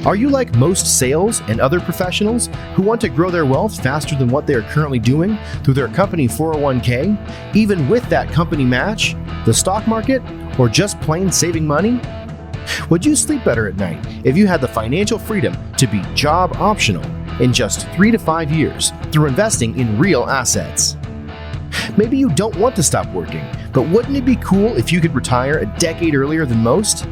Are you like most sales and other professionals who want to grow their wealth faster than what they are currently doing through their company 401k, even with that company match, the stock market, or just plain saving money? Would you sleep better at night if you had the financial freedom to be job optional in just 3 to 5 years through investing in real assets? Maybe you don't want to stop working, but wouldn't it be cool if you could retire a decade earlier than most?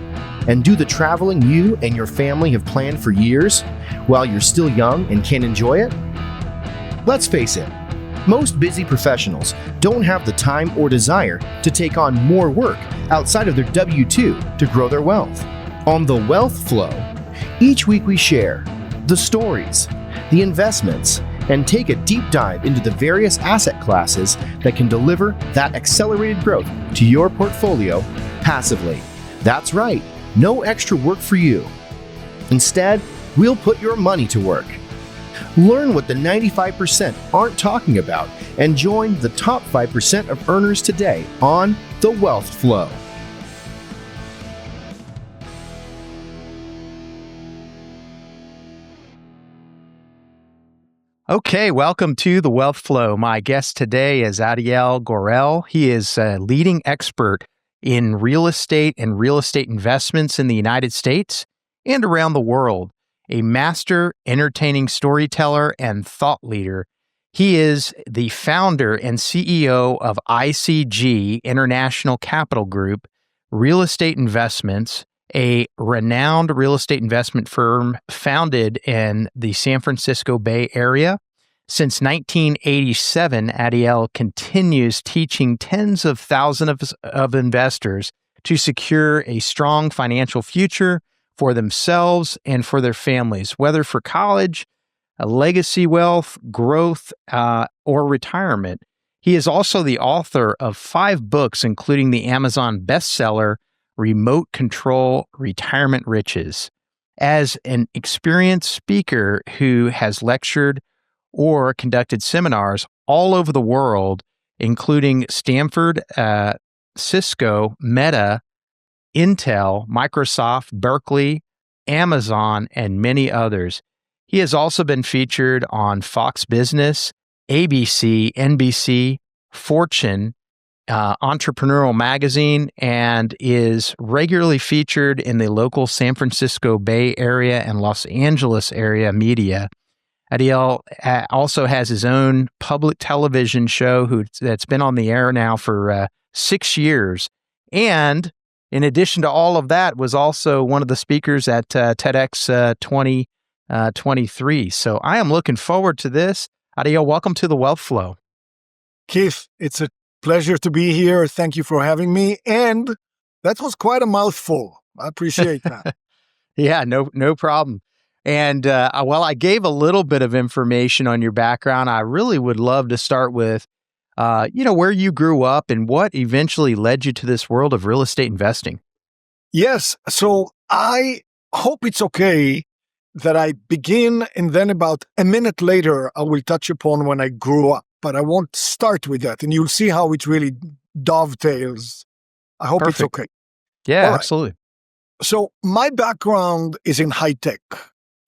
And do the traveling you and your family have planned for years while you're still young and can enjoy it? Let's face it, most busy professionals don't have the time or desire to take on more work outside of their W-2 to grow their wealth. On The Wealth Flow, each week we share the stories, the investments, and take a deep dive into the various asset classes that can deliver that accelerated growth to your portfolio passively. That's right, no extra work for you. Instead, we'll put your money to work. Learn what the 95% aren't talking about and join the top 5% of earners today on The Wealth Flow. Okay, welcome to The Wealth Flow. My guest today is Adiel Gorel. He is a leading expert in real estate and real estate investments in the United States and around the world, a master entertaining storyteller and thought leader. He is the founder and CEO of ICG International Capital Group, Real Estate Investments, a renowned real estate investment firm founded in the San Francisco Bay Area. Since 1987, Adiel continues teaching tens of thousands of investors to secure a strong financial future for themselves and for their families, whether for college, a legacy wealth, growth, or retirement. He is also the author of 5 books, including the Amazon bestseller, Remote Control Retirement Riches. As an experienced speaker who has lectured or conducted seminars all over the world, including Stanford, Cisco, Meta, Intel, Microsoft, Berkeley, Amazon, and many others. He has also been featured on Fox Business, ABC, NBC, Fortune, Entrepreneurial Magazine, and is regularly featured in the local San Francisco Bay Area and Los Angeles area media. Adiel also has his own public television show that's been on the air now for 6 years. And in addition to all of that, was also one of the speakers at TEDx 2023. So I am looking forward to this. Adiel, welcome to The Wealth Flow. Keith, it's a pleasure to be here. Thank you for having me. And that was quite a mouthful. I appreciate that. Yeah, no problem. And while I gave a little bit of information on your background, I really would love to start with, where you grew up and what eventually led you to this world of real estate investing. Yes. So I hope it's okay that I begin and then about a minute later, I will touch upon when I grew up, but I won't start with that. And you'll see how it really dovetails. I hope Perfect. It's okay. Yeah, absolutely. So my background is in high tech,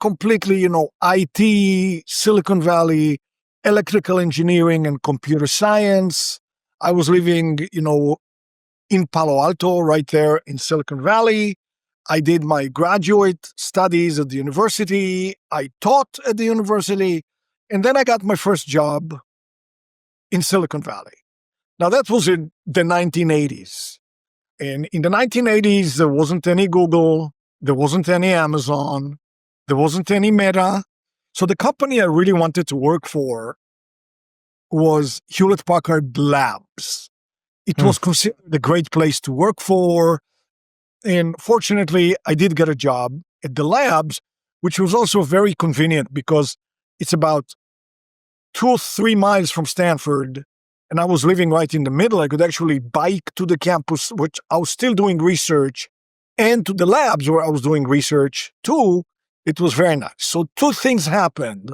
completely, IT, Silicon Valley, electrical engineering and computer science. I was living, in Palo Alto, right there in Silicon Valley. I did my graduate studies at the university. I taught at the university. And then I got my first job in Silicon Valley. Now, that was in the 1980s. And in the 1980s, there wasn't any Google. There wasn't any Amazon. There wasn't any Meta. So the company I really wanted to work for was Hewlett-Packard Labs. It was considered a great place to work for. And fortunately, I did get a job at the labs, which was also very convenient because it's about 2 or 3 miles from Stanford. And I was living right in the middle. I could actually bike to the campus, which I was still doing research, and to the labs where I was doing research too. It was very nice. So 2 things happened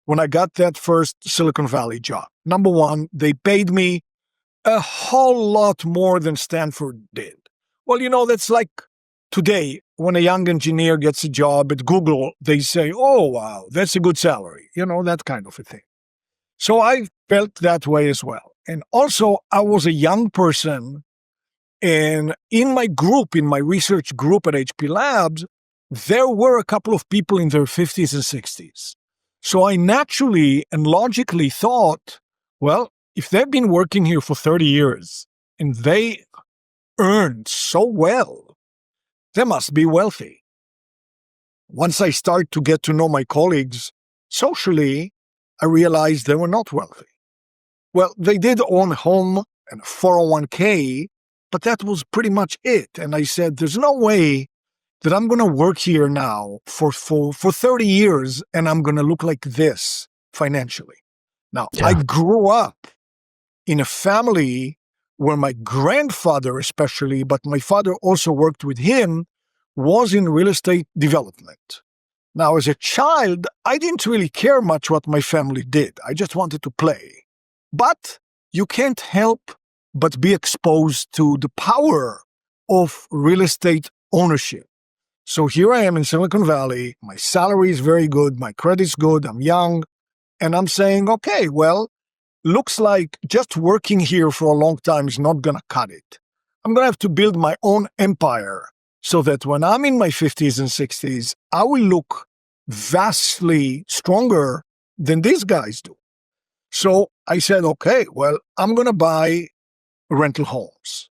when I got that first Silicon Valley job. Number one, they paid me a whole lot more than Stanford did. Well, that's like today when a young engineer gets a job at Google, they say, oh, wow, that's a good salary, that kind of a thing. So I felt that way as well. And also, I was a young person. And in my group, in my research group at HP Labs, there were a couple of people in their 50s and 60s. So I naturally and logically thought, well, if they've been working here for 30 years and they earned so well, they must be wealthy. Once I started to get to know my colleagues socially, I realized they were not wealthy. Well, they did own a home and a 401k, but that was pretty much it. And I said, there's no way that I'm going to work here now for 30 years and I'm going to look like this financially. Now, I grew up in a family where my grandfather especially, but my father also worked with him, was in real estate development. Now, as a child, I didn't really care much what my family did. I just wanted to play. But you can't help but be exposed to the power of real estate ownership. So here I am in Silicon Valley. My salary is very good. My credit's good. I'm young. And I'm saying, okay, well, looks like just working here for a long time is not going to cut it. I'm going to have to build my own empire so that when I'm in my 50s and 60s, I will look vastly stronger than these guys do. So I said, okay, well, I'm going to buy rental homes.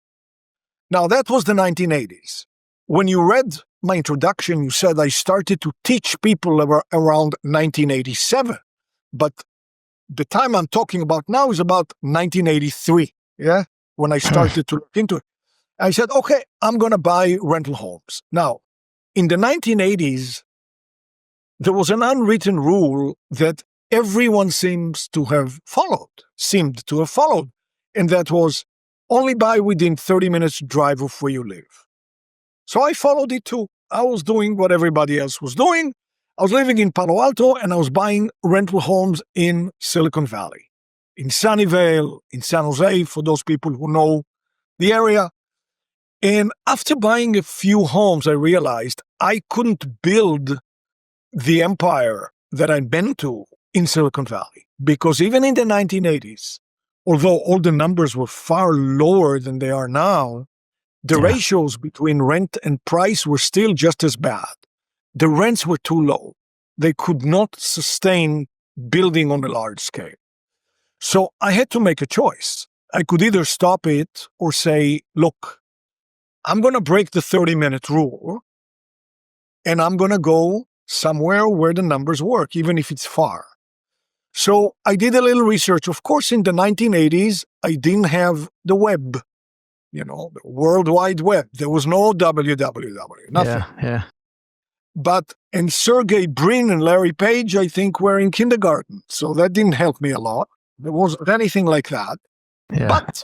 Now, that was the 1980s. When you read my introduction, you said I started to teach people around 1987. But the time I'm talking about now is about 1983, when I started to look into it. I said, okay, I'm going to buy rental homes. Now, in the 1980s, there was an unwritten rule that everyone seemed to have followed, and that was only buy within 30 minutes drive of where you live. So I followed it too. I was doing what everybody else was doing. I was living in Palo Alto and I was buying rental homes in Silicon Valley, in Sunnyvale, in San Jose, for those people who know the area. And after buying a few homes, I realized I couldn't build the empire that I'd been to in Silicon Valley. Because even in the 1980s, although all the numbers were far lower than they are now, the ratios between rent and price were still just as bad. The rents were too low. They could not sustain building on a large scale. So I had to make a choice. I could either stop it or say, look, I'm going to break the 30-minute rule and I'm going to go somewhere where the numbers work, even if it's far. So I did a little research. Of course, in the 1980s, I didn't have the web, the World Wide Web. There was no www, nothing. Yeah. And Sergey Brin and Larry Page, I think, were in kindergarten. So that didn't help me a lot. There wasn't anything like that. Yeah. But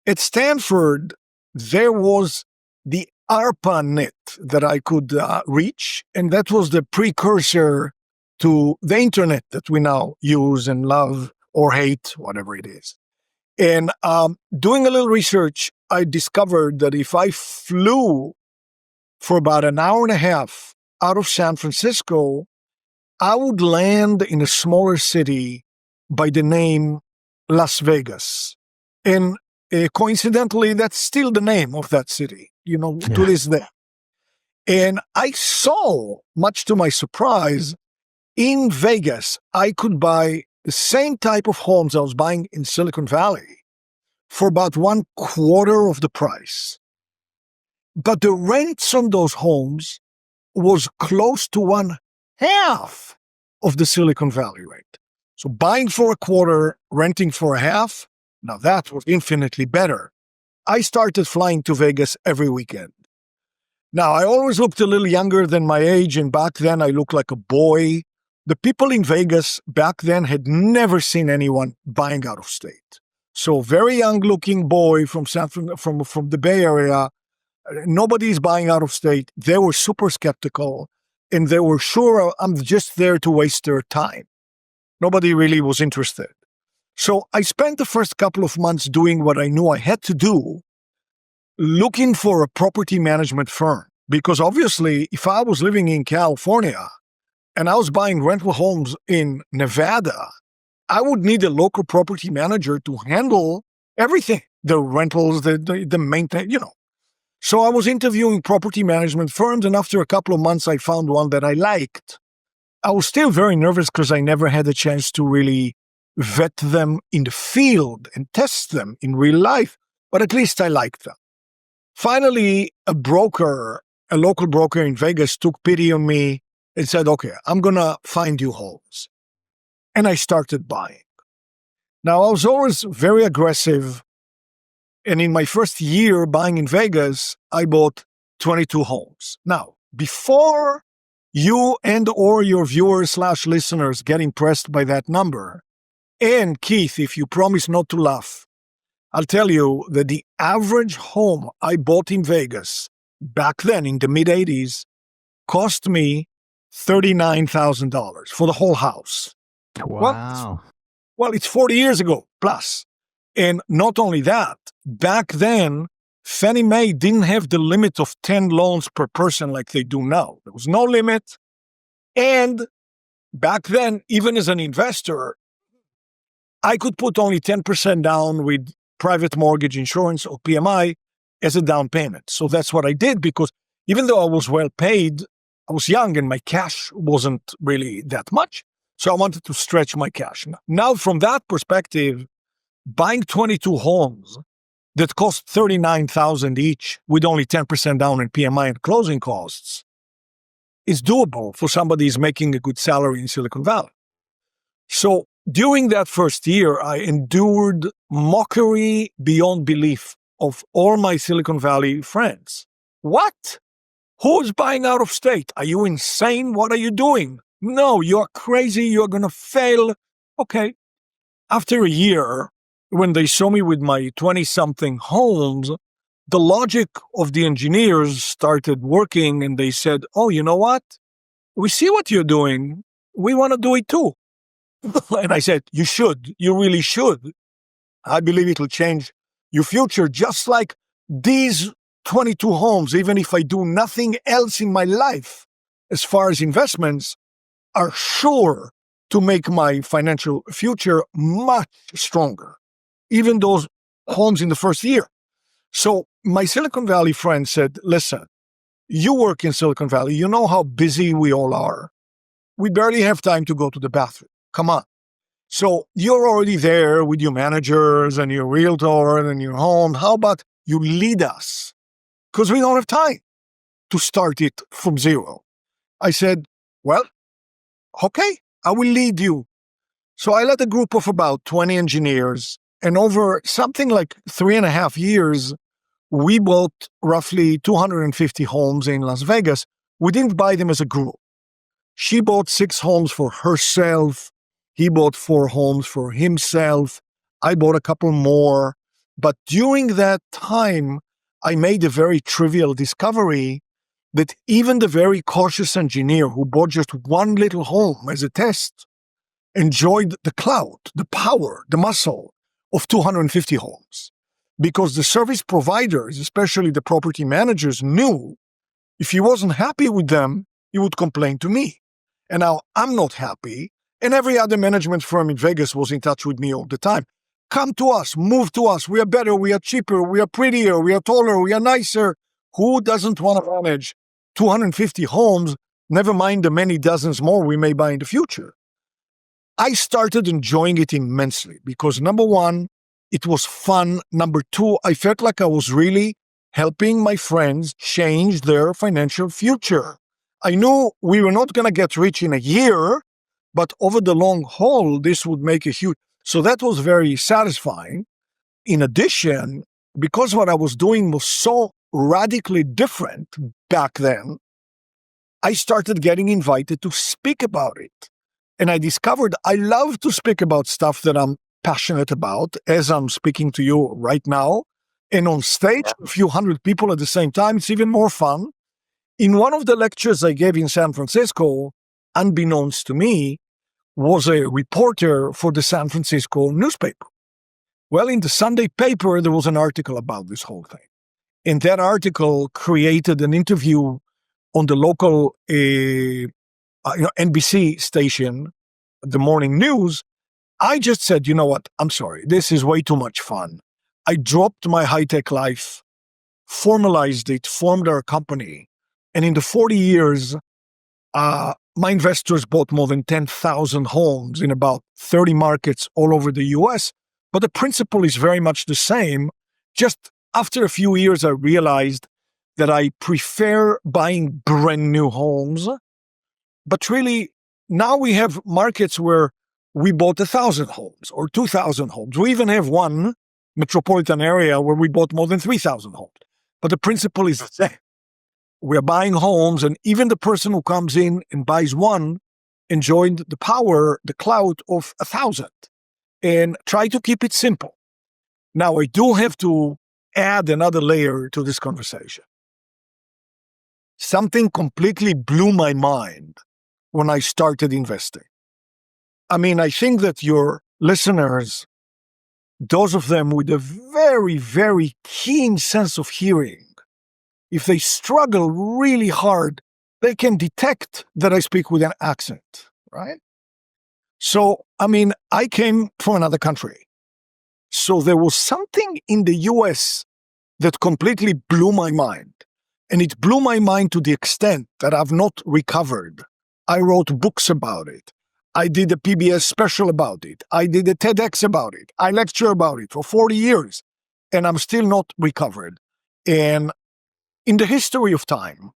at Stanford, there was the ARPANET that I could reach. And that was the precursor to the internet that we now use and love or hate, whatever it is. And doing a little research, I discovered that if I flew for about an hour and a half out of San Francisco, I would land in a smaller city by the name Las Vegas. And coincidentally, that's still the name of that city, to this day. And I saw, much to my surprise, in Vegas, I could buy the same type of homes I was buying in Silicon Valley for about 1/4 of the price. But the rents on those homes was close to 1/2 of the Silicon Valley rate. So buying for 1/4, renting for 1/2, now that was infinitely better. I started flying to Vegas every weekend. Now, I always looked a little younger than my age, and back then I looked like a boy. The people in Vegas back then had never seen anyone buying out of state. So very young-looking boy from the Bay Area. Nobody's buying out of state. They were super skeptical, and they were sure I'm just there to waste their time. Nobody really was interested. So I spent the first couple of months doing what I knew I had to do, looking for a property management firm Because obviously, if I was living in California and I was buying rental homes in Nevada, I would need a local property manager to handle everything, the rentals, the maintenance, So I was interviewing property management firms, and after a couple of months, I found one that I liked. I was still very nervous because I never had a chance to really vet them in the field and test them in real life, but at least I liked them. Finally, a local broker in Vegas took pity on me and said, okay, I'm going to find you homes. And I started buying. Now, I was always very aggressive. And in my first year buying in Vegas, I bought 22 homes. Now, before you and or your viewers/listeners get impressed by that number, and Keith, if you promise not to laugh, I'll tell you that the average home I bought in Vegas back then in the mid-'80s cost me $39,000 for the whole house. Wow. Well, it's 40 years ago plus. And not only that, back then, Fannie Mae didn't have the limit of 10 loans per person like they do now. There was no limit. And back then, even as an investor, I could put only 10% down with private mortgage insurance or PMI as a down payment. So that's what I did, because even though I was well paid, I was young and my cash wasn't really that much. So I wanted to stretch my cash. Now, from that perspective, buying 22 homes that cost $39,000 each with only 10% down in PMI and closing costs is doable for somebody who's making a good salary in Silicon Valley. So during that first year, I endured mockery beyond belief of all my Silicon Valley friends. What? Who's buying out of state? Are you insane? What are you doing? No, you're crazy. You're going to fail. Okay. After a year, when they saw me with my 20-something homes, the logic of the engineers started working, and they said, oh, you know what? We see what you're doing. We want to do it too. And I said, you should. You really should. I believe it will change your future, just like these 22 homes, even if I do nothing else in my life as far as investments, are sure to make my financial future much stronger. Even those homes in the first year. So my Silicon Valley friend said, listen, you work in Silicon Valley. You know how busy we all are. We barely have time to go to the bathroom. Come on. So you're already there with your managers and your realtor and your home. How about you lead us? Because we don't have time to start it from zero. I said, well, okay, I will lead you. So I led a group of about 20 engineers. And over something like 3.5 years, we bought roughly 250 homes in Las Vegas. We didn't buy them as a group. She bought 6 homes for herself. He bought 4 homes for himself. I bought a couple more. But during that time, I made a very trivial discovery that even the very cautious engineer who bought just one little home as a test enjoyed the clout, the power, the muscle of 250 homes, because the service providers, especially the property managers, knew if he wasn't happy with them, he would complain to me. And now I'm not happy, and every other management firm in Vegas was in touch with me all the time. Come to us, move to us. We are better, we are cheaper, we are prettier, we are taller, we are nicer. Who doesn't want to manage 250 homes, never mind the many dozens more we may buy in the future? I started enjoying it immensely because, number one, it was fun. Number two, I felt like I was really helping my friends change their financial future. I knew we were not going to get rich in a year, but over the long haul, this would make a huge... So that was very satisfying. In addition, because what I was doing was so radically different back then, I started getting invited to speak about it. And I discovered I love to speak about stuff that I'm passionate about, as I'm speaking to you right now. And on stage, a few hundred people at the same time, it's even more fun. In one of the lectures I gave in San Francisco, unbeknownst to me, was a reporter for the San Francisco newspaper. Well, in the Sunday paper, there was an article about this whole thing. And that article created an interview on the local NBC station, the morning news. I just said, you know what? I'm sorry. This is way too much fun. I dropped my high-tech life, formalized it, formed our company. And in the 40 years, my investors bought more than 10,000 homes in about 30 markets all over the US. But the principle is very much the same. Just after a few years, I realized that I prefer buying brand new homes. But really, now we have markets where we bought 1,000 homes or 2,000 homes. We even have one metropolitan area where we bought more than 3,000 homes. But the principle is the same. We're buying homes, and even the person who comes in and buys one enjoyed the power, the clout of 1,000. And try to keep it simple. Now, I do have to add another layer to this conversation. Something completely blew my mind when I started investing. I mean, I think that your listeners, those of them with a very, very keen sense of hearing, if they struggle really hard, they can detect that I speak with an accent, right? So, I mean, I came from another country. So there was something in the US that completely blew my mind. And it blew my mind to the extent that I've not recovered. I wrote books about it. I did a PBS special about it. I did a TEDx about it. I lecture about it for 40 years. And I'm still not recovered. And in the history of time,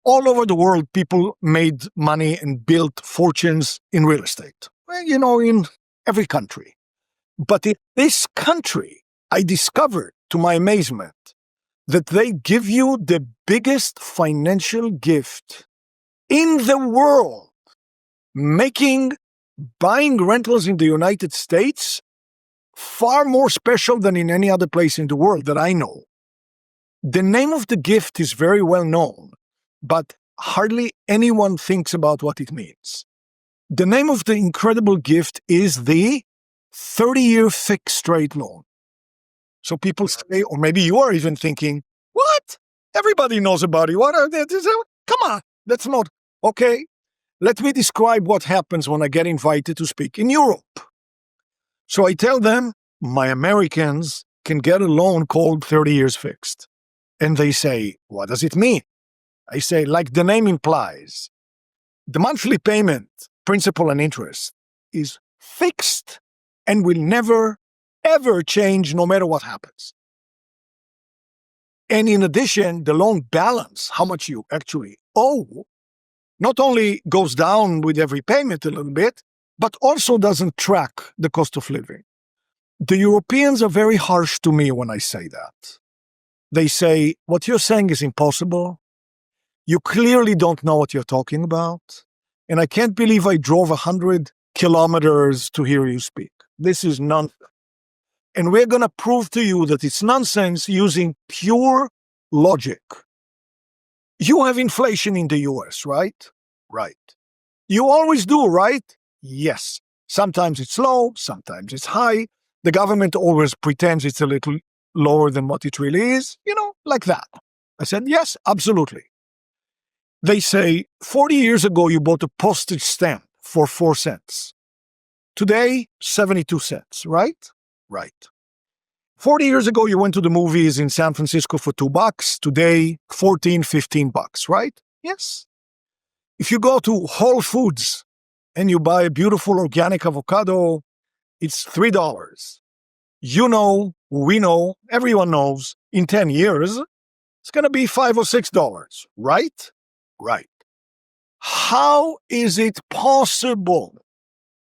all over the world, people made money and built fortunes in real estate. Well, you know, in every country. But in this country, I discovered, to my amazement, that they give you the biggest financial gift in the world, making buying rentals in the United States far more special than in any other place in the world that I know. The name of the gift is very well known, but hardly anyone thinks about what it means. The name of the incredible gift is the 30-year fixed rate loan. So people say, or maybe you are even thinking, what? Everybody knows about it. What are they? Come on, that's not. Okay, let me describe what happens when I get invited to speak in Europe. So I tell them, my Americans can get a loan called 30 years fixed. And they say, what does it mean? I say, like the name implies, the monthly payment, principal and interest, is fixed and will never, ever change no matter what happens. And in addition, the loan balance, how much you actually owe, not only goes down with every payment a little bit, but also doesn't track the cost of living. The Europeans are very harsh to me when I say that. They say, what you're saying is impossible. You clearly don't know what you're talking about. And I can't believe I drove 100 kilometers to hear you speak. This is nonsense. And we're going to prove to you that it's nonsense using pure logic. You have inflation in the US, right? Right. You always do, right? Yes. Sometimes it's low, sometimes it's high. The government always pretends it's a little lower than what it really is, you know, like that. I said, yes, absolutely. They say, 40 years ago, you bought a postage stamp for 4 cents. Today, 72 cents, right? Right. 40 years ago, you went to the movies in San Francisco for $2. Today, 14, 15 bucks, right? Yes. If you go to Whole Foods and you buy a beautiful organic avocado, it's $3. You know, we know, everyone knows, in 10 years, it's going to be $5 or $6, right? Right. How is it possible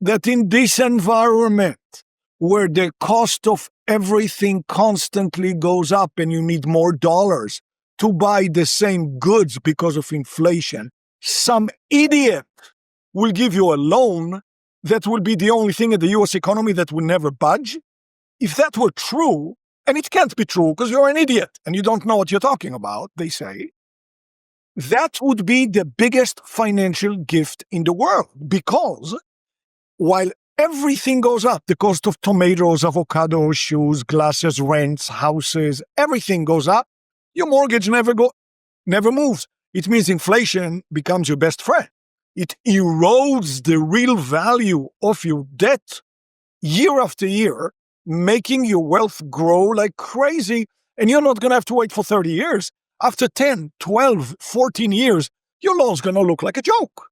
that in this environment where the cost of everything constantly goes up and you need more dollars to buy the same goods because of inflation, some idiot will give you a loan that will be the only thing in the US economy that will never budge? If that were true, and it can't be true because you're an idiot and you don't know what you're talking about, they say, that would be the biggest financial gift in the world, because while everything goes up. The cost of tomatoes, avocados, shoes, glasses, rents, houses, everything goes up. Your mortgage never moves. It means inflation becomes your best friend. It erodes the real value of your debt year after year, making your wealth grow like crazy. And you're not going to have to wait for 30 years. After 10, 12, 14 years, your loan's going to look like a joke.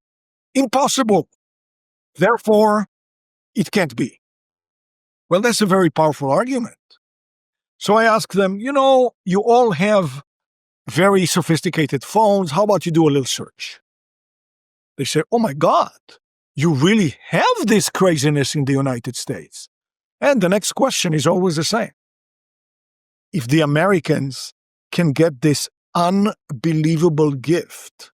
Impossible. Therefore, it can't be. Well, that's a very powerful argument. So I ask them, you all have very sophisticated phones. How about you do a little search? They say, oh my God, you really have this craziness in the United States. And the next question is always the same. If the Americans can get this unbelievable gift,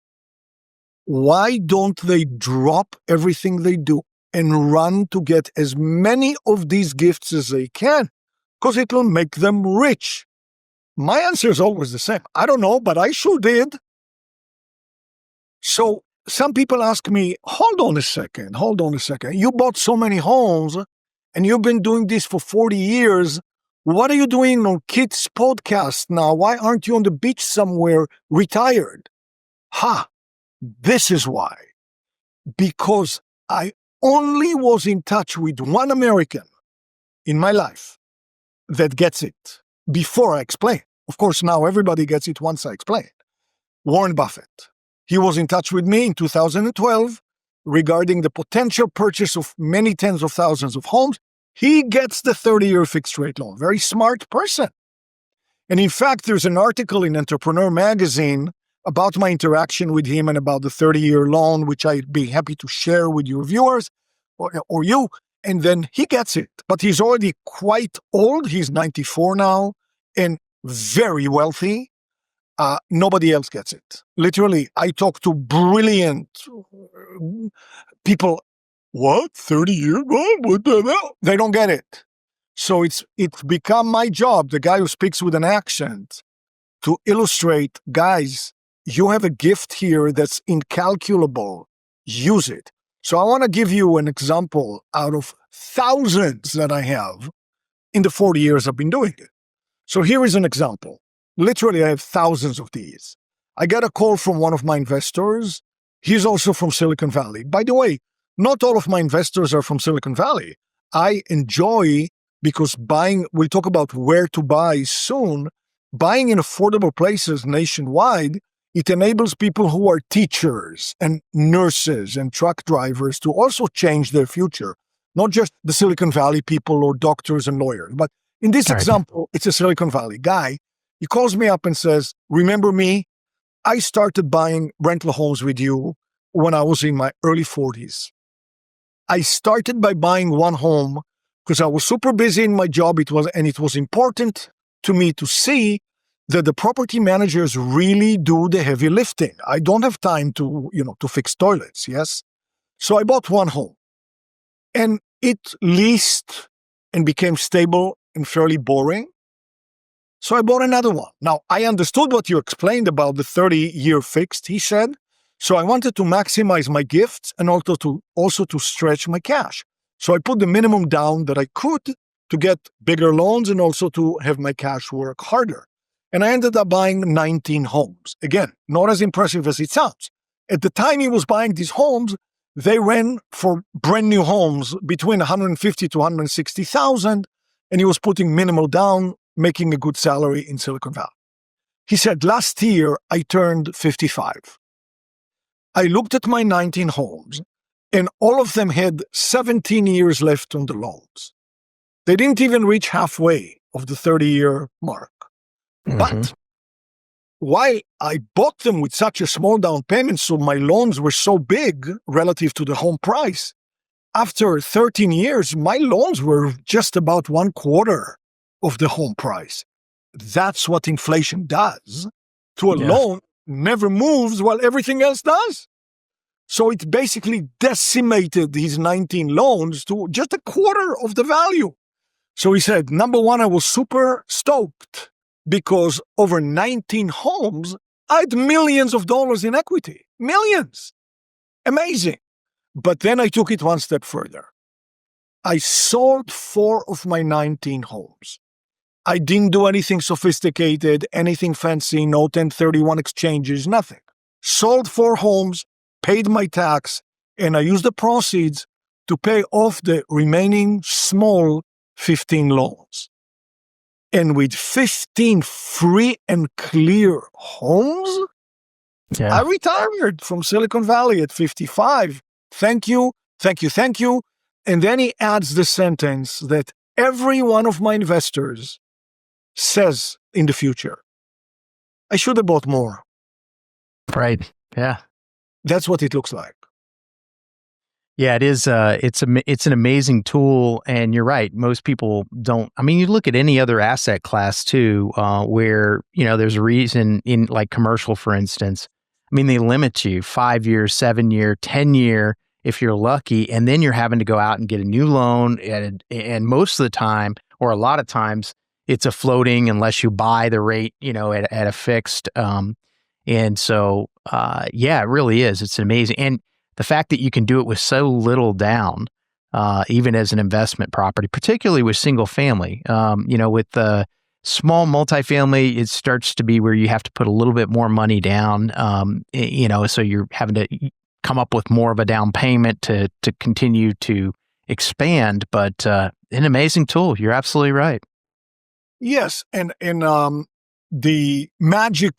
why don't they drop everything they do and run to get as many of these gifts as they can? Because it will make them rich. My answer is always the same. I don't know, but I sure did. So some people ask me, hold on a second. You bought so many homes and you've been doing this for 40 years. What are you doing on kids' podcast now? Why aren't you on the beach somewhere retired? This is why. Because I only was in touch with one American in my life that gets it before I explain. Of course, now everybody gets it once I explain. Warren Buffett. He was in touch with me in 2012 regarding the potential purchase of many tens of thousands of homes. He gets the 30-year fixed rate loan. Very smart person. And in fact, there's an article in Entrepreneur magazine about my interaction with him and about the 30-year loan, which I'd be happy to share with your viewers or you. And then he gets it. But he's already quite old. He's 94 now and very wealthy. Nobody else gets it. Literally, I talk to brilliant people. What? 30 years? What the hell? They don't get it. So it's become my job, the guy who speaks with an accent, to illustrate, guys, you have a gift here that's incalculable. Use it. So I want to give you an example out of thousands that I have in the 40 years I've been doing it. So here is an example. Literally, I have thousands of these. I got a call from one of my investors. He's also from Silicon Valley. By the way, not all of my investors are from Silicon Valley. I enjoy, because we'll talk about where to buy soon, buying in affordable places nationwide, it enables people who are teachers and nurses and truck drivers to also change their future. Not just the Silicon Valley people or doctors and lawyers. But in this example, it's a Silicon Valley guy. He calls me up and says, remember me? I started buying rental homes with you when I was in my early 40s. I started by buying one home because I was super busy in my job. It was important to me to see that the property managers really do the heavy lifting. I don't have time to fix toilets, yes? So I bought one home and it leased and became stable and fairly boring. So I bought another one. Now, I understood what you explained about the 30-year fixed, he said. So I wanted to maximize my gifts and also to stretch my cash. So I put the minimum down that I could to get bigger loans and also to have my cash work harder. And I ended up buying 19 homes. Again, not as impressive as it sounds. At the time he was buying these homes, they ran for brand new homes between 150 to 160,000, and he was putting minimal down, making a good salary in Silicon Valley. He said, last year I turned 55. I looked at my 19 homes, and all of them had 17 years left on the loans. They didn't even reach halfway of the 30-year mark. Mm-hmm. But while I bought them with such a small down payment, so my loans were so big relative to the home price, after 13 years, my loans were just about 1/4 of the home price. That's what inflation does to a loan. Never moves while everything else does. So it basically decimated his 19 loans to just 1/4 of the value. So he said, number one, I was super stoked because over 19 homes, I had millions of dollars in equity. Millions. Amazing. But then I took it one step further. I sold 4 of my 19 homes. I didn't do anything sophisticated, anything fancy, no 1031 exchanges, nothing. Sold 4 homes, paid my tax, and I used the proceeds to pay off the remaining small 15 loans. And with 15 free and clear homes, I retired from Silicon Valley at 55. Thank you, thank you, thank you. And then he adds the sentence that every one of my investors says in the future, I should have bought more. Right. Yeah. That's what it looks like. Yeah, it is. It's an amazing tool, and you're right. Most people don't. I mean, you look at any other asset class too, where there's a reason in like commercial, for instance. I mean, they limit you 5 years, 7 year, 10 year if you're lucky, and then you're having to go out and get a new loan. And most of the time, or a lot of times, it's a floating unless you buy the rate, at a fixed. And so, yeah, it really is. It's amazing. And the fact that you can do it with so little down, even as an investment property, particularly with single family, with the small multifamily, it starts to be where you have to put a little bit more money down, so you're having to come up with more of a down payment to continue to expand. But an amazing tool. You're absolutely right. Yes. And the magic,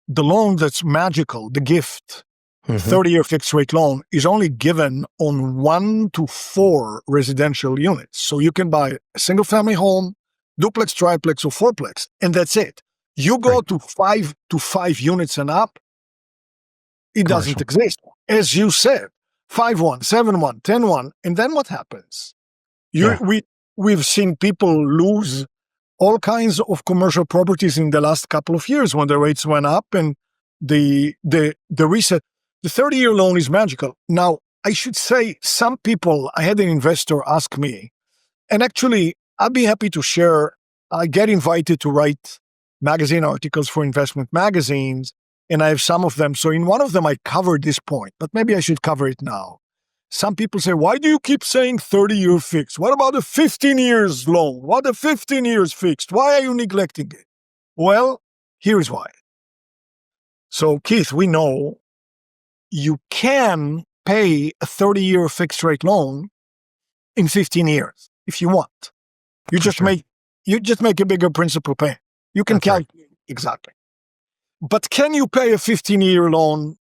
the loan that's magical, the gift, 30-year fixed rate loan is only given on 1 to 4 residential units. So you can buy a single family home, duplex, triplex, or fourplex, and that's it. You go to 5 units and up, it doesn't exist. As you said, 5-1, 7-1, 10-1, and then what happens? We've seen people lose all kinds of commercial properties in the last couple of years when the rates went up and the reset. The 30-year loan is magical. Now, I should say some people, I had an investor ask me, and actually, I'd be happy to share. I get invited to write magazine articles for investment magazines, and I have some of them. So in one of them, I covered this point, but maybe I should cover it now. Some people say, why do you keep saying 30-year fixed? What about a 15 years loan? What a 15 years fixed? Why are you neglecting it? Well, here's why. So, Keith, we know you can pay a 30-year fixed rate loan in 15 years if you want. You just make a bigger principal payment. You can calculate exactly. But can you pay a 15-year loan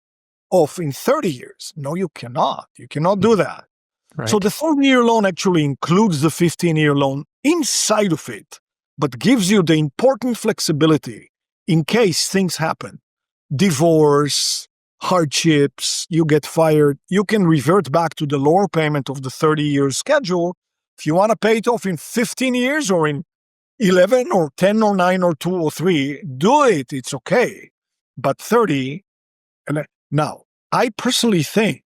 off in 30 years? No, you cannot. You cannot do that. Right. So the 30-year loan actually includes the 15-year loan inside of it, but gives you the important flexibility in case things happen. Divorce, hardships, you get fired, you can revert back to the lower payment of the 30-year schedule. If you want to pay it off in 15 years or in 11 or 10 or 9 or 2 or 3, do it. It's okay. But 30, now, I personally think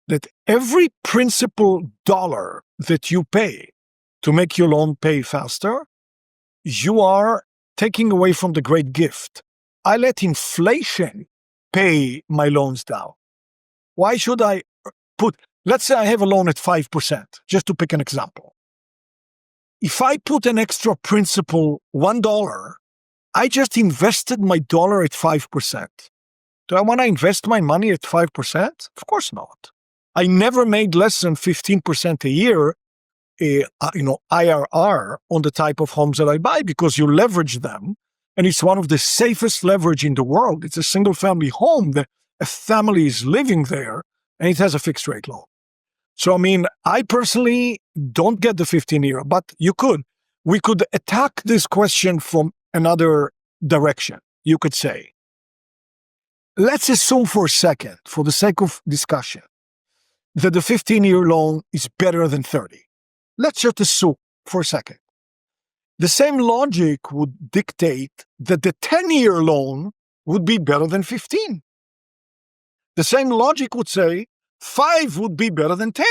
that every principal dollar that you pay to make your loan pay faster, you are taking away from the great gift. I let inflation pay my loans down. Why should I let's say I have a loan at 5%, just to pick an example. If I put an extra principal, $1, I just invested my dollar at 5%. Do I want to invest my money at 5%? Of course not. I never made less than 15% a year, IRR on the type of homes that I buy because you leverage them. And it's one of the safest leverage in the world. It's a single family home that a family is living there and it has a fixed rate loan. So, I mean, I personally don't get the 15-year, but you could. We could attack this question from another direction. You could say, let's assume for a second, for the sake of discussion, that the 15-year loan is better than 30. Let's just assume for a second. The same logic would dictate that the 10-year loan would be better than 15. The same logic would say 5 would be better than 10.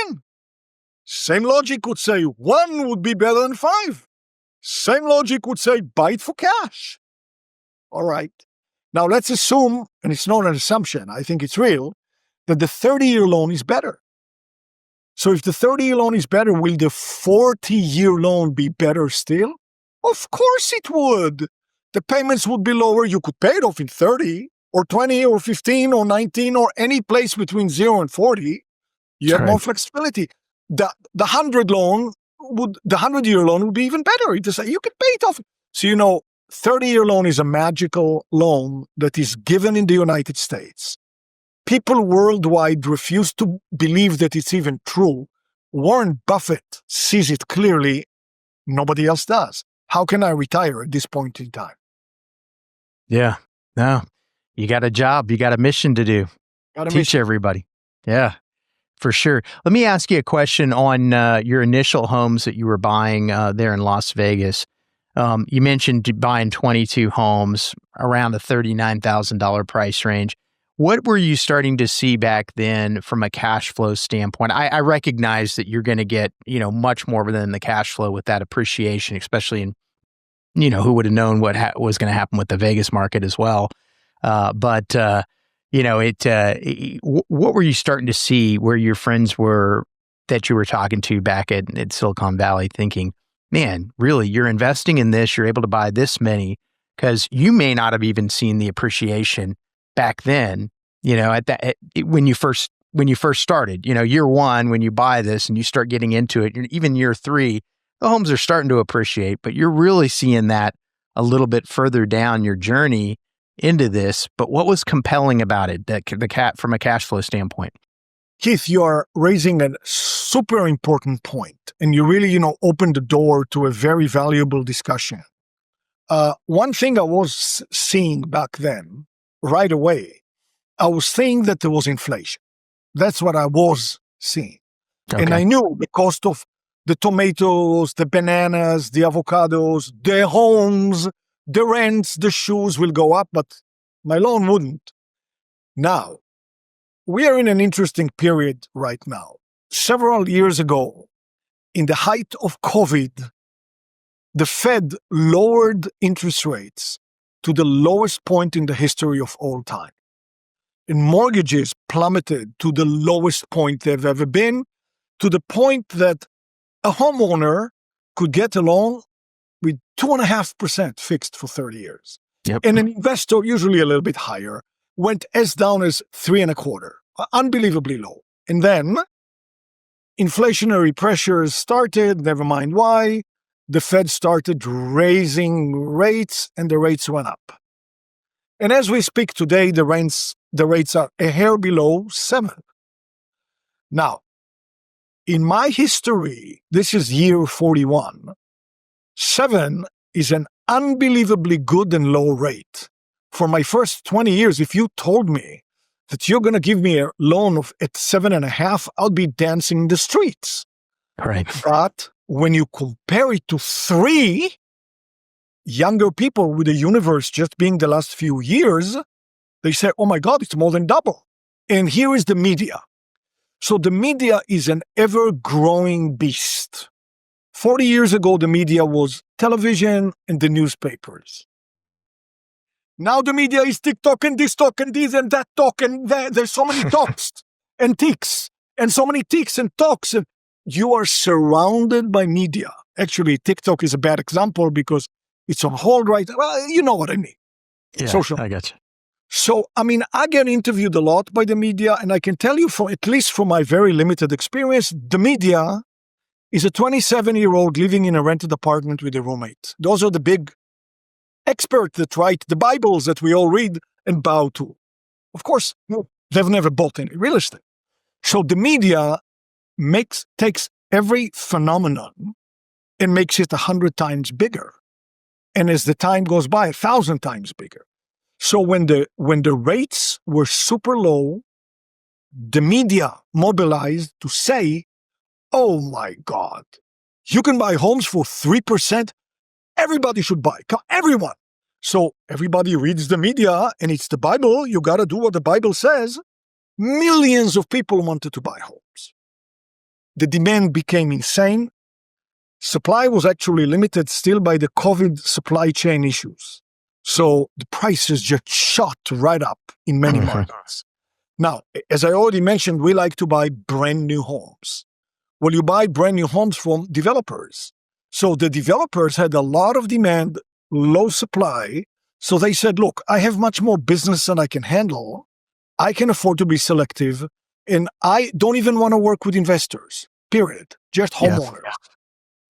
Same logic would say 1 would be better than 5. Same logic would say buy it for cash. All right. Now let's assume, and it's not an assumption, I think it's real, that the 30-year loan is better. So if the 30-year loan is better, will the 40-year loan be better still? Of course it would. The payments would be lower. You could pay it off in 30 or 20 or 15 or 19 or any place between 0 and 40. You have more flexibility. The 100-year loan would be even better. You can pay it off. So 30-year loan is a magical loan that is given in the United States. People worldwide refuse to believe that it's even true. Warren Buffett sees it clearly. Nobody else does. How can I retire at this point in time? Yeah. No, you got a job. You got a mission to do. Teach everybody. Yeah, for sure. Let me ask you a question on your initial homes that you were buying there in Las Vegas. You mentioned buying 22 homes around the $39,000 price range. What were you starting to see back then from a cash flow standpoint? I recognize that you're going to get, much more than the cash flow with that appreciation, especially in, who would have known what was going to happen with the Vegas market as well. What were you starting to see where your friends were that you were talking to back at Silicon Valley thinking, man, really, you're investing in this, you're able to buy this many, because you may not have even seen the appreciation back then, when you first started, year one, when you buy this and you start getting into it, even year 3, the homes are starting to appreciate, but you're really seeing that a little bit further down your journey into this. But what was compelling about it, from a cash flow standpoint? Keith, you are raising a super important point, and you really, opened the door to a very valuable discussion. One thing I was seeing back then, right away, I was seeing that there was inflation. That's what I was seeing. Okay. And I knew the cost of the tomatoes, the bananas, the avocados, the homes, the rents, the shoes will go up, but my loan wouldn't. Now, we are in an interesting period right now. Several years ago, in the height of COVID, the Fed lowered interest rates to the lowest point in the history of all time. And mortgages plummeted to the lowest point they've ever been, to the point that a homeowner could get a loan with 2.5% fixed for 30 years. Yep. And an investor, usually a little bit higher, went as down as 3.25%, unbelievably low. And then inflationary pressures started, never mind why. The Fed started raising rates and the rates went up. And as we speak today, the rates are a hair below 7. Now, in my history, this is year 41. 7 is an unbelievably good and low rate. For my first 20 years, if you told me that you're going to give me a loan at 7.5, I'll be dancing in the streets. Right. But when you compare it to 3, younger people with the universe just being the last few years, they say, oh my God, it's more than double. And here is the media. So the media is an ever-growing beast. 40 years ago, the media was television and the newspapers. Now the media is TikTok and this talk and this and that talk and there's so many talks and ticks and so many ticks and talks. And you are surrounded by media. Actually, TikTok is a bad example because it's on hold right now. Well, you know what I mean. Yeah, social. I got you. So, I get interviewed a lot by the media, and I can tell you, at least from my very limited experience, the media is a 27-year-old living in a rented apartment with a roommate. Those are the big experts that write the Bibles that we all read and bow to. Of course, they've never bought any real estate. So the media takes every phenomenon and makes it 100 times bigger. And as the time goes by, 1,000 times bigger. So when the rates were super low, the media mobilized to say, oh my God, you can buy homes for 3%. Everybody should buy. Everyone. So everybody reads the media and it's the Bible. You got to do what the Bible says. Millions of people wanted to buy homes. The demand became insane. Supply was actually limited still by the COVID supply chain issues. So the prices just shot right up in many markets. Now, as I already mentioned, we like to buy brand new homes. Well, you buy brand new homes from developers. So the developers had a lot of demand, low supply. So they said, look, I have much more business than I can handle. I can afford to be selective. And I don't even want to work with investors, period. Just homeowners,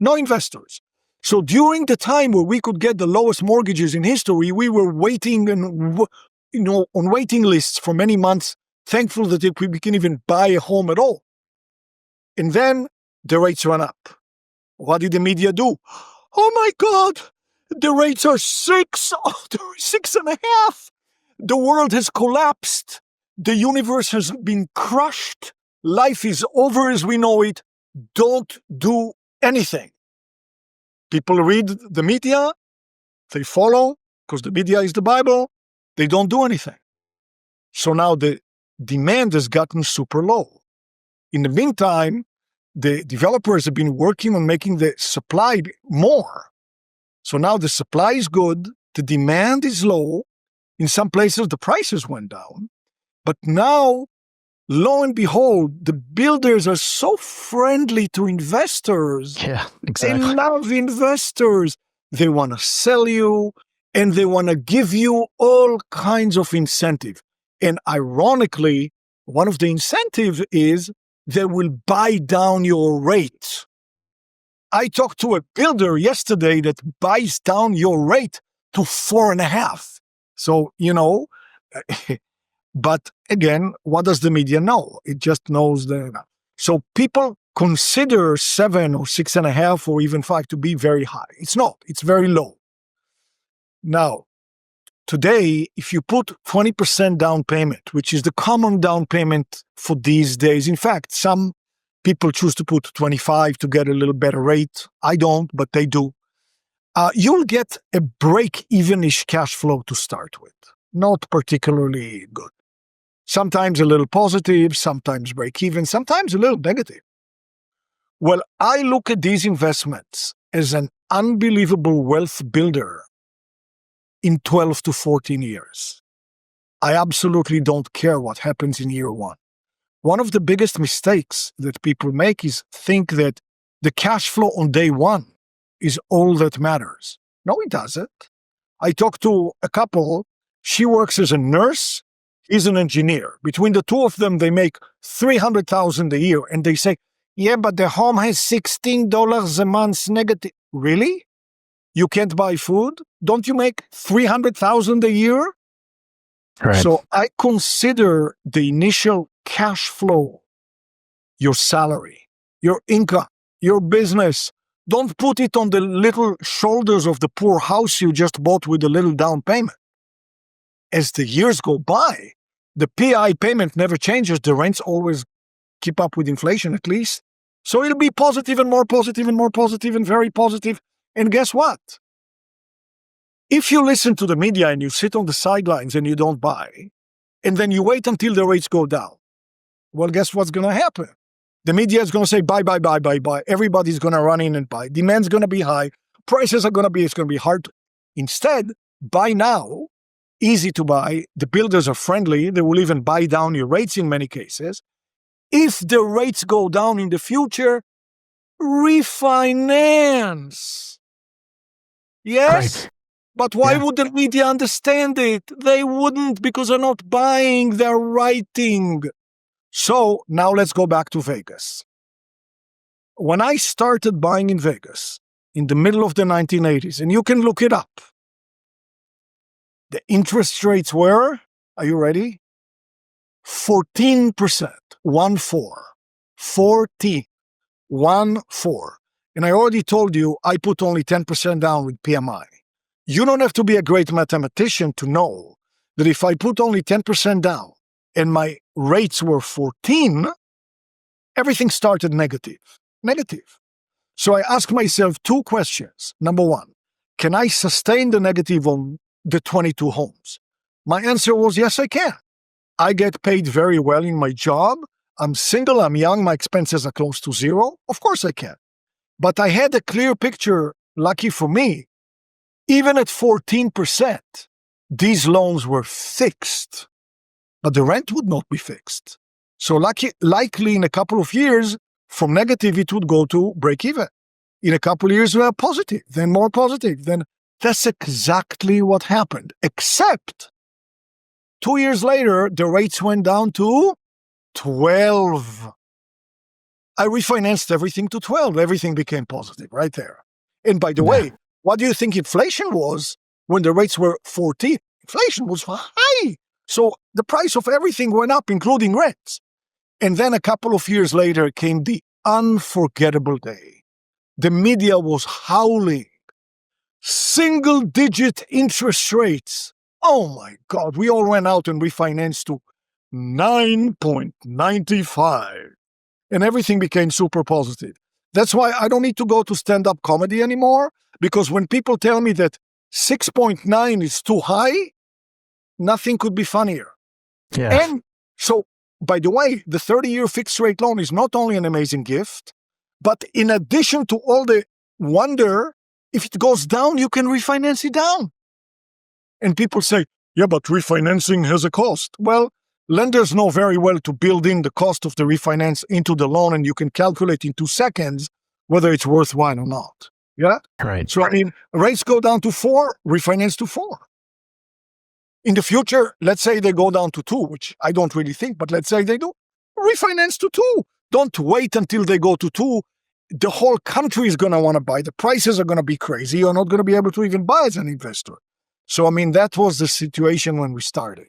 no investors. So during the time where we could get the lowest mortgages in history, we were waiting and, on waiting lists for many months, thankful that we can even buy a home at all. And then the rates ran up. What did the media do? Oh my God, the rates are 6, they're 6.5. The world has collapsed. The universe has been crushed. Life is over as we know it. Don't do anything. People read the media, they follow, because the media is the Bible, they don't do anything. So now the demand has gotten super low. In the meantime, the developers have been working on making the supply more. So now the supply is good, the demand is low. In some places, the prices went down. But now, lo and behold, the builders are so friendly to investors. Yeah, exactly. They love investors. They want to sell you, and they want to give you all kinds of incentive. And ironically, one of the incentives is they will buy down your rate. I talked to a builder yesterday that buys down your rate to 4.5. So, but again, what does the media know? It just knows so people consider 7 or 6.5 or even 5 to be very high. It's not, it's very low. Now, today, if you put 20% down payment, which is the common down payment for these days, in fact, some people choose to put 25 to get a little better rate. I don't, but they do. You'll get a break-even-ish cash flow to start with. Not particularly good. Sometimes a little positive, sometimes break-even, sometimes a little negative. Well, I look at these investments as an unbelievable wealth builder in 12 to 14 years. I absolutely don't care what happens in year one. One of the biggest mistakes that people make is think that the cash flow on day one is all that matters. No, it doesn't. I talked to a couple. She works as a nurse. He's an engineer. Between the two of them, they make $300,000 a year. And they say, yeah, but the home has $16 a month negative. Really? You can't buy food? Don't you make $300,000 a year? Right. So I consider the initial cash flow, your salary, your income, your business. Don't put it on the little shoulders of the poor house you just bought with a little down payment. As the years go by, the PI payment never changes. The rents always keep up with inflation at least. So it'll be positive and more positive and more positive and very positive. And guess what? If you listen to the media and you sit on the sidelines and you don't buy, and then you wait until the rates go down, well, guess what's going to happen? The media is going to say, buy, buy, buy, buy, buy. Everybody's going to run in and buy. Demand's going to be high. Prices are going to be, it's going to be hard. Instead, buy now, easy to buy. The builders are friendly. They will even buy down your rates in many cases. If the rates go down in the future, refinance. Yes? Right. But why would the media understand it? They wouldn't, because they're not buying, they're writing. So now let's go back to Vegas. When I started buying in Vegas in the middle of the 1980s, and you can look it up, the interest rates were, are you ready? 14%, 1-4, 14, 1-4. And I already told you, I put only 10% down with PMI. You don't have to be a great mathematician to know that if I put only 10% down and my rates were 14, everything started negative. Negative. So I asked myself 2 questions. Number 1, can I sustain the negative on the 22 homes? My answer was yes, I can. I get paid very well in my job. I'm single, I'm young, my expenses are close to zero. Of course I can. But I had a clear picture, lucky for me. Even at 14%, these loans were fixed, but the rent would not be fixed. So likely in a couple of years, from negative, it would go to break even. In a couple of years, we are positive, then more positive. Then that's exactly what happened, except 2 years later, the rates went down to 12. I refinanced everything to 12. Everything became positive right there. And by the way, what do you think inflation was when the rates were 14? Inflation was high. So the price of everything went up, including rents. And then a couple of years later came the unforgettable day. The media was howling. Single-digit interest rates. Oh my God, we all went out and refinanced to 9.95. And everything became super positive. That's why I don't need to go to stand-up comedy anymore, because when people tell me that 6.9 is too high, nothing could be funnier. Yeah. And so, by the way, the 30-year fixed rate loan is not only an amazing gift, but in addition to all the wonder, if it goes down, you can refinance it down. And people say, yeah, but refinancing has a cost. Well, lenders know very well to build in the cost of the refinance into the loan, and you can calculate in 2 seconds whether it's worthwhile or not. Yeah? Right. So, I mean, rates go down to 4, refinance to 4. In the future, let's say they go down to 2, which I don't really think, but let's say they do, refinance to 2. Don't wait until they go to 2. The whole country is going to want to buy. The prices are going to be crazy. You're not going to be able to even buy as an investor. So, I mean, that was the situation when we started.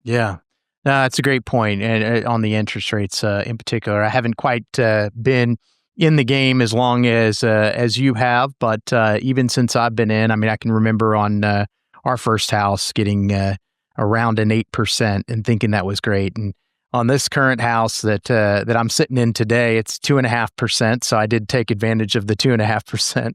Yeah. No, that's a great point. And on the interest rates in particular, I haven't quite been in the game as long as you have, but even since I've been in, I mean, I can remember on our first house getting around an 8% and thinking that was great. And on this current house that I'm sitting in today, it's 2.5%. So I did take advantage of the 2.5%.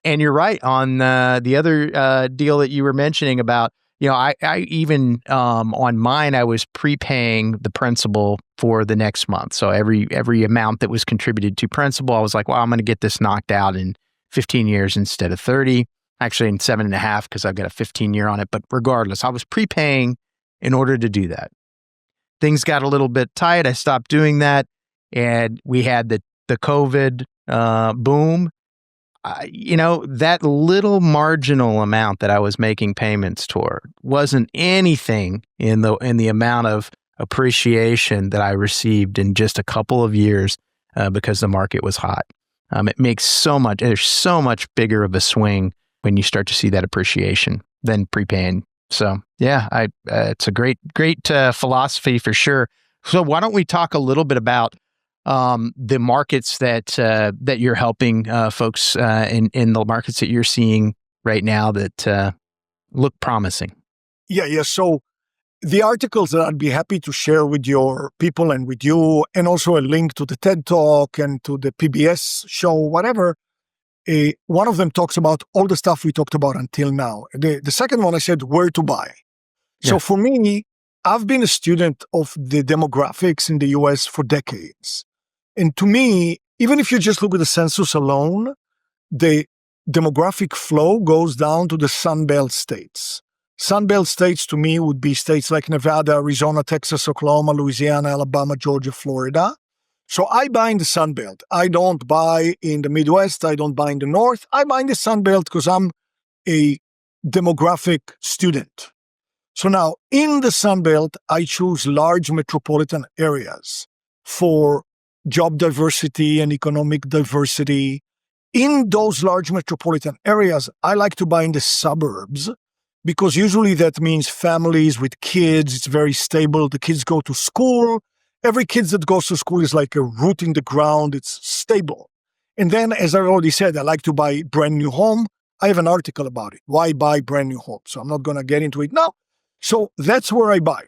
And you're right on the other deal that you were mentioning about, I even on mine, I was prepaying the principal for the next month. So every amount that was contributed to principal, I was like, well, I'm going to get this knocked out in 15 years instead of 30, actually in 7.5, because I've got a 15-year on it. But regardless, I was prepaying in order to do that. Things got a little bit tight. I stopped doing that. And we had the COVID boom. That little marginal amount that I was making payments toward wasn't anything in the amount of appreciation that I received in just a couple of years because the market was hot. It makes there's so much bigger of a swing when you start to see that appreciation than prepaying. So yeah, it's a great philosophy for sure. So why don't we talk a little bit about the markets that you're helping folks in the markets that you're seeing right now that look promising? Yeah. So the articles that I'd be happy to share with your people and with you, and also a link to the TED Talk and to the PBS show, whatever. One of them talks about all the stuff we talked about until now. The second one, I said where to buy. So for me, I've been a student of the demographics in the US for decades. And to me, even if you just look at the census alone, the demographic flow goes down to the Sunbelt states. Sunbelt states to me would be states like Nevada, Arizona, Texas, Oklahoma, Louisiana, Alabama, Georgia, Florida. So I buy in the Sunbelt. I don't buy in the Midwest. I don't buy in the North. I buy in the Sunbelt because I'm a demographic student. So now in the Sunbelt, I choose large metropolitan areas for job diversity and economic diversity. In those large metropolitan areas, I like to buy in the suburbs because usually that means families with kids. It's very stable. The kids go to school. Every kid that goes to school is like a root in the ground. It's stable. And then, as I already said, I like to buy brand new home. I have an article about it. Why buy brand new home? So I'm not going to get into it now. So that's where I buy.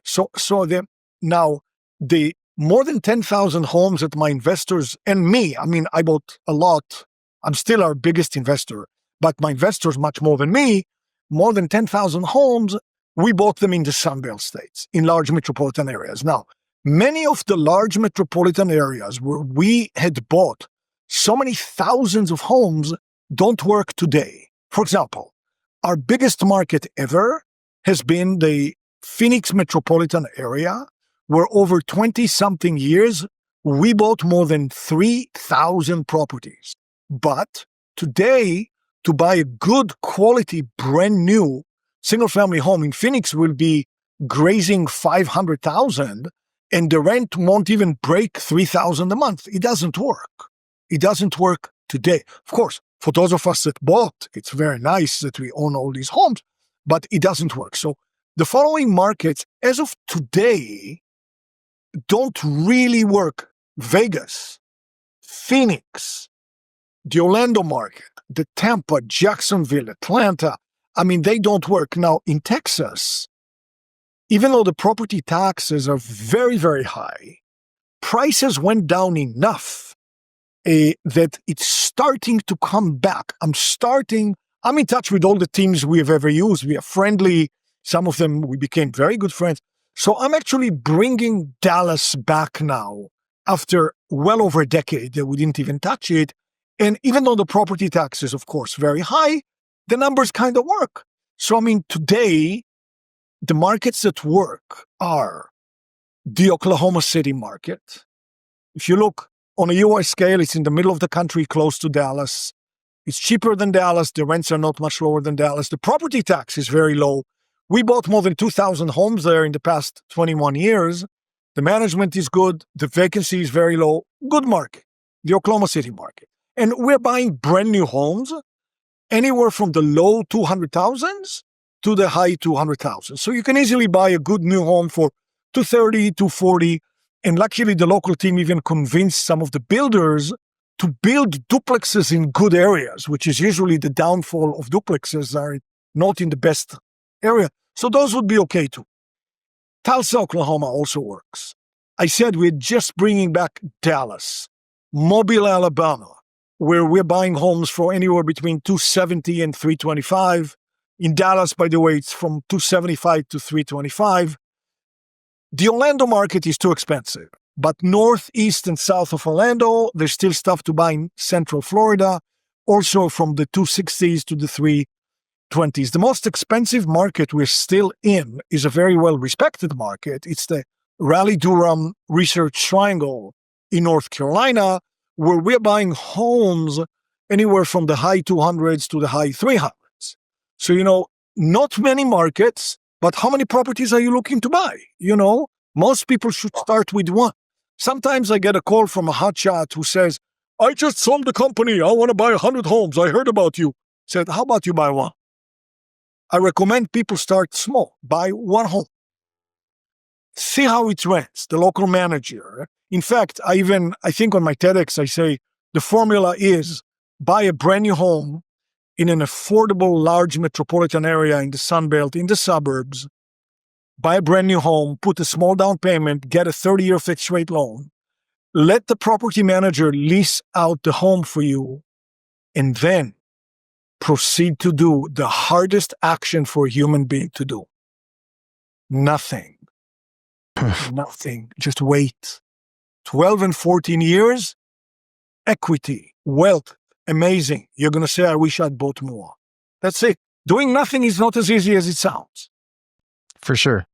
Now the more than 10,000 homes that my investors and me, I mean, I bought a lot. I'm still our biggest investor, but my investors much more than me, more than 10,000 homes, we bought them in the Sunbelt states, in large metropolitan areas. Now, many of the large metropolitan areas where we had bought so many thousands of homes don't work today. For example, our biggest market ever has been the Phoenix metropolitan area, where over 20-something years, We bought more than 3,000 properties. But today, to buy a good quality, brand new single family home in Phoenix will be grazing 500,000 and the rent won't even break 3,000 a month. It doesn't work. It doesn't work today. Of course, for those of us that bought, it's very nice that we own all these homes, but it doesn't work. So the following markets, as of today, don't really work. Vegas, Phoenix, the Orlando market, the Tampa, Jacksonville, Atlanta. I mean, they don't work. Now, in Texas, even though the property taxes are very, very high, prices went down enough that it's starting to come back. I'm in touch with all the teams we have ever used. We are friendly. Some of them, we became very good friends. So I'm actually bringing Dallas back now after well over a decade that we didn't even touch it. And even though the property tax is, of course, very high, the numbers kind of work. So, I mean, today, the markets that work are the Oklahoma City market. If you look on a US scale, it's in the middle of the country, close to Dallas. It's cheaper than Dallas. The rents are not much lower than Dallas. The property tax is very low. We bought more than 2,000 homes there in the past 21 years. The management is good. The vacancy is very low. Good market, the Oklahoma City market. And we're buying brand new homes anywhere from the low 200,000s to the high 200,000. So you can easily buy a good new home for 230, 240. And luckily, the local team even convinced some of the builders to build duplexes in good areas, which is usually the downfall of duplexes are not in the best area. So those would be okay too. Tulsa, Oklahoma also works. I said we're just bringing back Dallas, Mobile, Alabama, where we're buying homes for anywhere between 270 and 325. In Dallas, by the way, it's from 275 to 325. The Orlando market is too expensive, but northeast and south of Orlando, there's still stuff to buy in Central Florida, also from the 260s to the 320s. The most expensive market we're still in is a very well-respected market. It's the Raleigh-Durham Research Triangle in North Carolina, where we're buying homes anywhere from the high 200s to the high 300s. So, not many markets, but how many properties are you looking to buy? Most people should start with one. Sometimes I get a call from a hotshot who says, I just sold the company. I want to buy 100 homes. I heard about you. Said, how about you buy one? I recommend people start small. Buy one home. See how it rents, the local manager. In fact, I think on my TEDx, I say the formula is buy a brand new home in an affordable, large metropolitan area in the Sun Belt, in the suburbs. Buy a brand new home, put a small down payment, get a 30-year fixed rate loan. Let the property manager lease out the home for you, and then proceed to do the hardest action for a human being to do. Nothing. Nothing. Just wait. 12 and 14 years, equity, wealth, amazing. You're going to say, I wish I'd bought more. That's it. Doing nothing is not as easy as it sounds. For sure.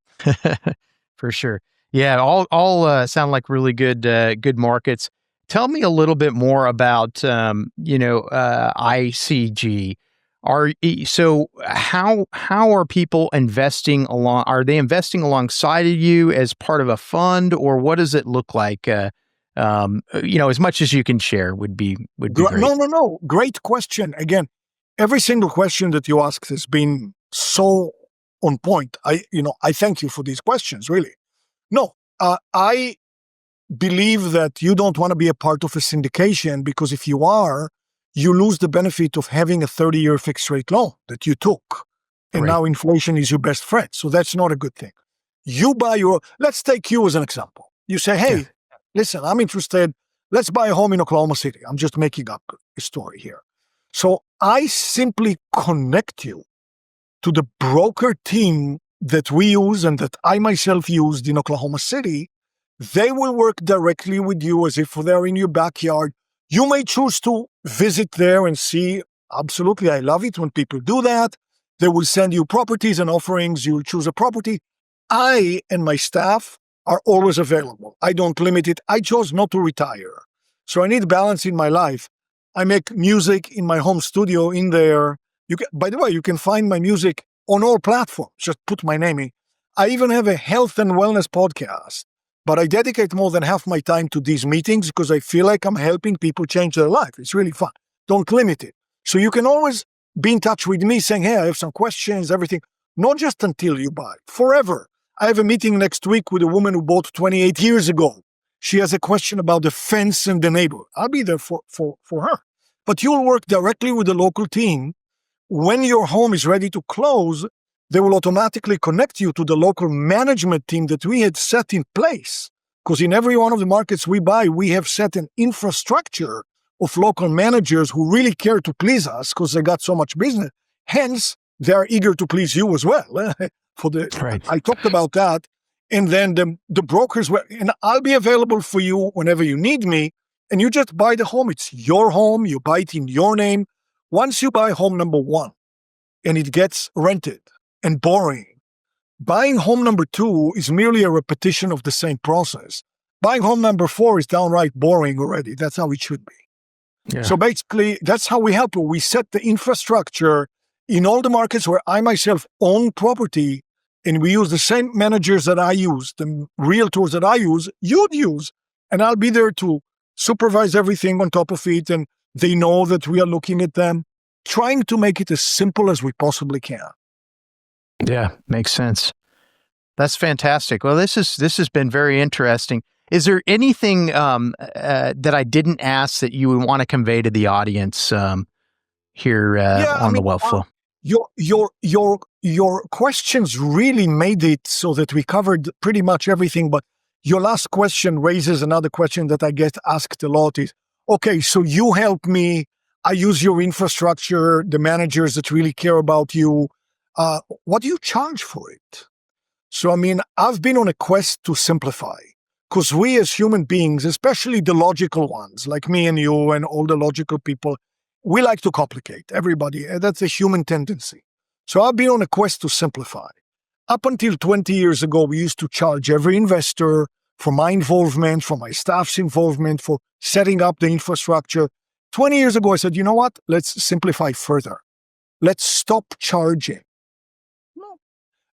For sure. Yeah, all sound like really good markets. Tell me a little bit more about ICG. How are people investing along? Are they investing alongside of you as part of a fund, or what does it look like? As much as you can share would be great. No. Great question. Again, every single question that you asked has been so on point. I thank you for these questions, really. No, I believe that you don't want to be a part of a syndication, because if you are, you lose the benefit of having a 30-year fixed rate loan that you took. And now inflation is your best friend. So that's not a good thing. You buy let's take you as an example. You say, hey, listen, I'm interested. Let's buy a home in Oklahoma City. I'm just making up a story here. So I simply connect you to the broker team that we use and that I myself used in Oklahoma City. They will work directly with you as if they're in your backyard. You may choose to visit there and see. Absolutely, I love it when people do that. They will send you properties and offerings. You'll choose a property. I and my staff are always available. I don't limit it. I chose not to retire. So I need balance in my life. I make music in my home studio in there. By the way, you can find my music on all platforms. Just put my name in. I even have a health and wellness podcast, but I dedicate more than half my time to these meetings because I feel like I'm helping people change their life. It's really fun. Don't limit it. So you can always be in touch with me saying, hey, I have some questions, everything. Not just until you buy, forever. I have a meeting next week with a woman who bought 28 years ago. She has a question about the fence in the neighborhood. I'll be there for her. But you'll work directly with the local team. When your home is ready to close, they will automatically connect you to the local management team that we had set in place. Because in every one of the markets we buy, we have set an infrastructure of local managers who really care to please us because they got so much business. Hence, they are eager to please you as well. Right. I talked about that. And then the brokers were, and I'll be available for you whenever you need me. And you just buy the home. It's your home. You buy it in your name. Once you buy home number one and it gets rented and boring, buying home number two is merely a repetition of the same process. Buying home number four is downright boring already. That's how it should be. Yeah. So basically, that's how we help you. We set the infrastructure in all the markets where I myself own property, and we use the same managers that I use, the realtors that I use, you'd use, and I'll be there to supervise everything on top of it, and they know that we are looking at them, trying to make it as simple as we possibly can. Yeah, makes sense. That's fantastic. Well, this has been very interesting. Is there anything that I didn't ask that you would want to convey to the audience here on the Wealth Flow? Your questions really made it so that we covered pretty much everything. But your last question raises another question that I get asked a lot: is okay, so you help me. I use your infrastructure, the managers that really care about you. What do you charge for it? So, I mean, I've been on a quest to simplify. Because we as human beings, especially the logical ones, like me and you and all the logical people, we like to complicate everybody. That's a human tendency. So I've been on a quest to simplify. Up until 20 years ago, we used to charge every investor for my involvement, for my staff's involvement, for setting up the infrastructure. 20 years ago, I said, you know what? Let's simplify further. Let's stop charging.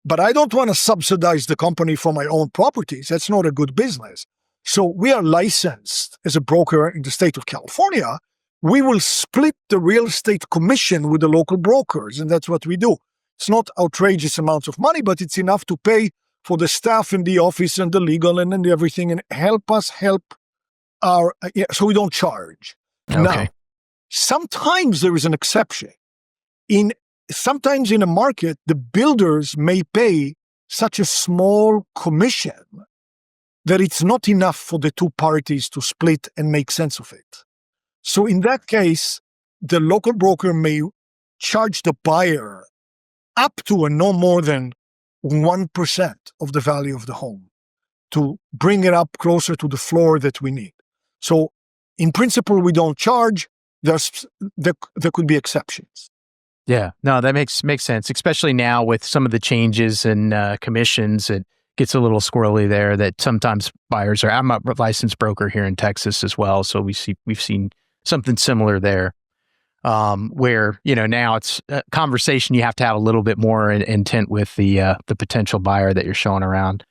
But I don't want to subsidize the company for my own properties. That's not a good business. So we are licensed as a broker in the state of California. We will split the real estate commission with the local brokers, and that's what we do. It's not outrageous amounts of money, but it's enough to pay for the staff in the office and the legal and everything, and help us help our, so we don't charge. Okay. Now, sometimes there is an exception. Sometimes in a market, the builders may pay such a small commission that it's not enough for the two parties to split and make sense of it. So in that case, the local broker may charge the buyer up to and no more than 1% of the value of the home to bring it up closer to the floor that we need. So in principle, we don't charge. There could be exceptions. Yeah, no, that makes sense, especially now with some of the changes in commissions. It gets a little squirrely there that sometimes buyers are. I'm a licensed broker here in Texas as well, so we've seen something similar there, where now it's a conversation you have to have a little bit more intent with the potential buyer that you're showing around.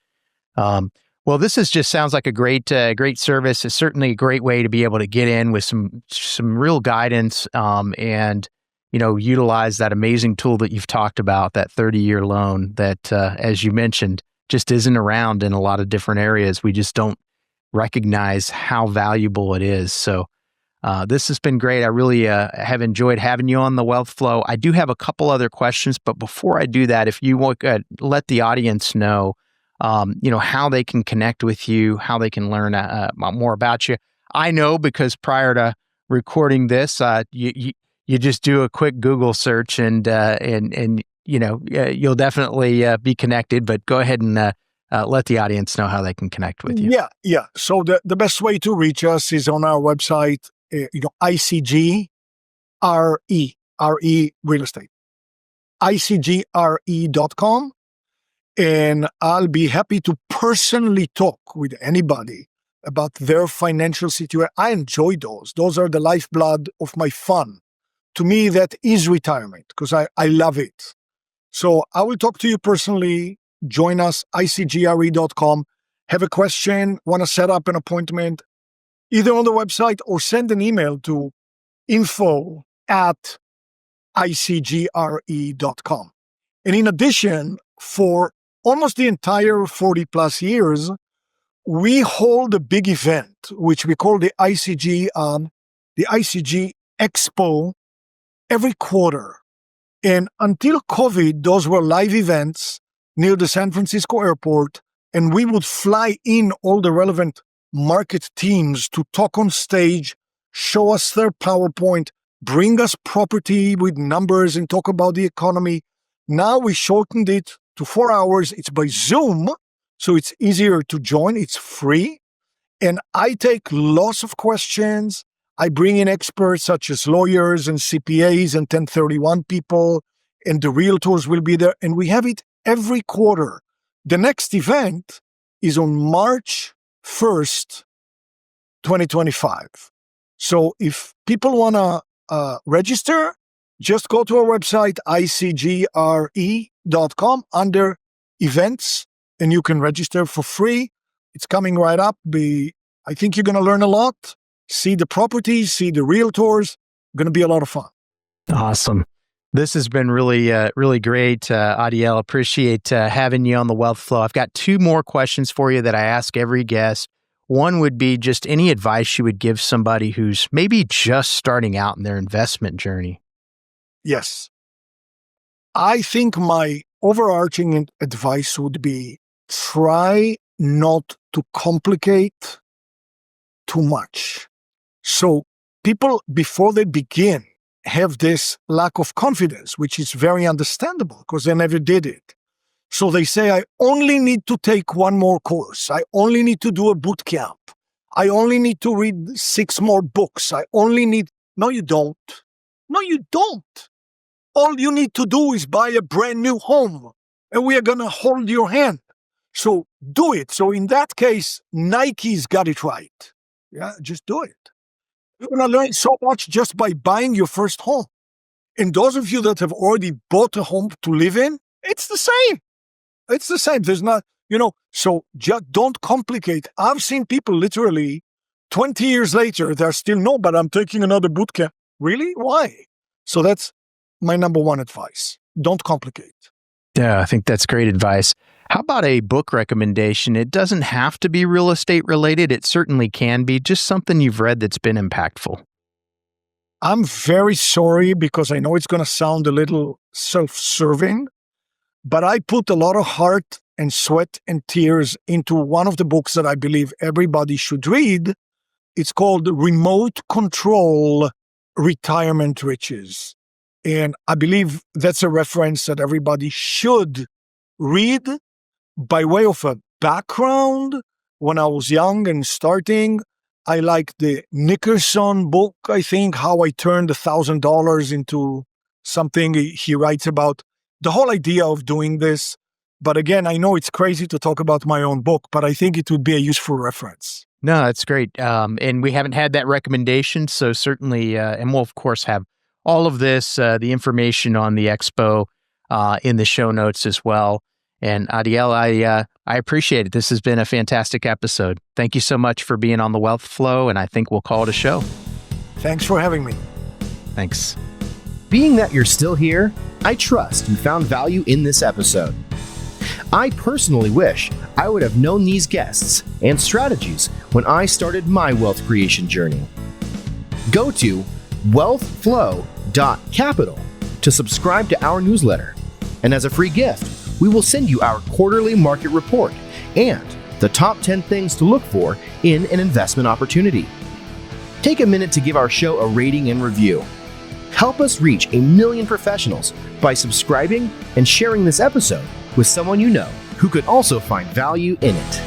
Well, this sounds like a great service. It's certainly a great way to be able to get in with some real guidance and utilize that amazing tool that you've talked about, that 30-year loan that, as you mentioned, just isn't around in a lot of different areas. We just don't recognize how valuable it is. So this has been great. I really have enjoyed having you on the Wealth Flow. I do have a couple other questions, but before I do that, if you want to let the audience know, how they can connect with you, how they can learn more about you. I know because prior to recording this, you just do a quick Google search and you'll definitely be connected, but go ahead and let the audience know how they can connect with you. Yeah. So the best way to reach us is on our website, ICG RE real estate, ICGRE.com. And I'll be happy to personally talk with anybody about their financial situation. I enjoy those. Those are the lifeblood of my fun. To me, that is retirement because I love it. So I will talk to you personally. Join us, icgre.com. Have a question, want to set up an appointment, either on the website or send an email to info@icgre.com. And in addition, for almost the entire 40 plus years, we hold a big event, which we call the ICG Expo every quarter. And until COVID, those were live events near the San Francisco airport, and we would fly in all the relevant market teams to talk on stage, show us their PowerPoint, bring us property with numbers and talk about the economy. Now we shortened it to 4 hours. It's by Zoom, so it's easier to join. It's free. And I take lots of questions. I bring in experts such as lawyers and CPAs and 1031 people, and the realtors will be there. And we have it every quarter. The next event is on March 1st, 2025. So if people want to register, just go to our website, icgre.com, under events, and you can register for free. It's coming right up. I think you're going to learn a lot, see the properties, see the realtors. Going to be a lot of fun. Awesome. This has been really, really great, Adiel. Appreciate having you on the Wealth Flow. I've got 2 more questions for you that I ask every guest. One would be just any advice you would give somebody who's maybe just starting out in their investment journey. Yes. I think my overarching advice would be try not to complicate too much. So people, before they begin, have this lack of confidence, which is very understandable because they never did it. So they say, I only need to take 1 more course. I only need to do a boot camp. I only need to read 6 more books. No, you don't. No, you don't. All you need to do is buy a brand new home, and we are going to hold your hand. So do it. So in that case, Nike's got it right. Yeah, just do it. You're going to learn so much just by buying your first home. And those of you that have already bought a home to live in, it's the same. It's the same. There's not, so just don't complicate. I've seen people literally 20 years later, they're still, no, but I'm taking another boot camp. Really? Why? So that's my number 1 advice. Don't complicate. Yeah, I think that's great advice. How about a book recommendation? It doesn't have to be real estate related. It certainly can be. Just something you've read that's been impactful. I'm very sorry because I know it's going to sound a little self-serving, but I put a lot of heart and sweat and tears into one of the books that I believe everybody should read. It's called Remote Control Retirement Riches. And I believe that's a reference that everybody should read. By way of a background, when I was young and starting, I liked the Nickerson book, I think, How I Turned $1,000 into something. He writes about the whole idea of doing this. But again, I know it's crazy to talk about my own book, but I think it would be a useful reference. No, that's great. And we haven't had that recommendation, so certainly, and we'll of course have all of this, the information on the expo in the show notes as well. And Adiel, I appreciate it. This has been a fantastic episode. Thank you so much for being on the Wealth Flow, and I think we'll call it a show. Thanks for having me. Thanks. Being that you're still here, I trust you found value in this episode. I personally wish I would have known these guests and strategies when I started my wealth creation journey. Go to wealthflow.capital to subscribe to our newsletter. And as a free gift, we will send you our quarterly market report and the top 10 things to look for in an investment opportunity. Take a minute to give our show a rating and review. Help us reach 1 million professionals by subscribing and sharing this episode with someone you know who could also find value in it.